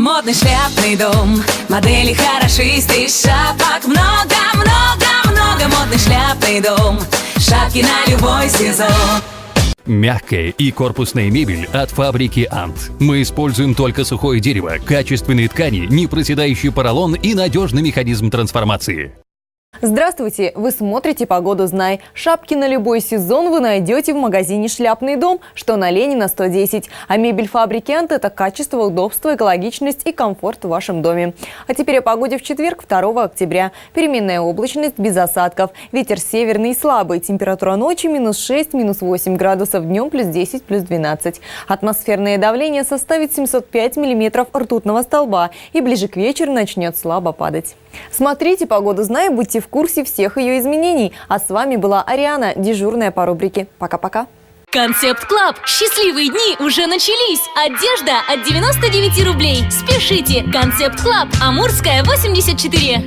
Модный шляпный дом, модели хорошисты, шапок много-много-много. Модный шляпный дом, шапки на любой сезон. Мягкая и корпусная мебель от фабрики «Ант». Мы используем только сухое дерево, качественные ткани, непроседающий поролон и надежный механизм трансформации. Здравствуйте! Вы смотрите «Погоду знай». Шапки на любой сезон вы найдете в магазине «Шляпный дом», что на Ленина 110. А мебель фабрики «Ант» – это качество, удобство, экологичность и комфорт в вашем доме. А теперь о погоде в четверг, 2 октября. Переменная облачность без осадков. Ветер северный слабый. Температура ночи -6, -8 градусов. Днем +10, +12. Атмосферное давление составит 705 миллиметров ртутного столба. И ближе к вечеру начнет слабо падать. Смотрите «Погоду знай», будьте в курсе всех ее изменений. А с вами была Ариана, дежурная по рубрике. Пока-пока. Концепт Клаб. Счастливые дни уже начались. Одежда от 99 рублей. Спешите. Концепт Клаб. Амурская, 84.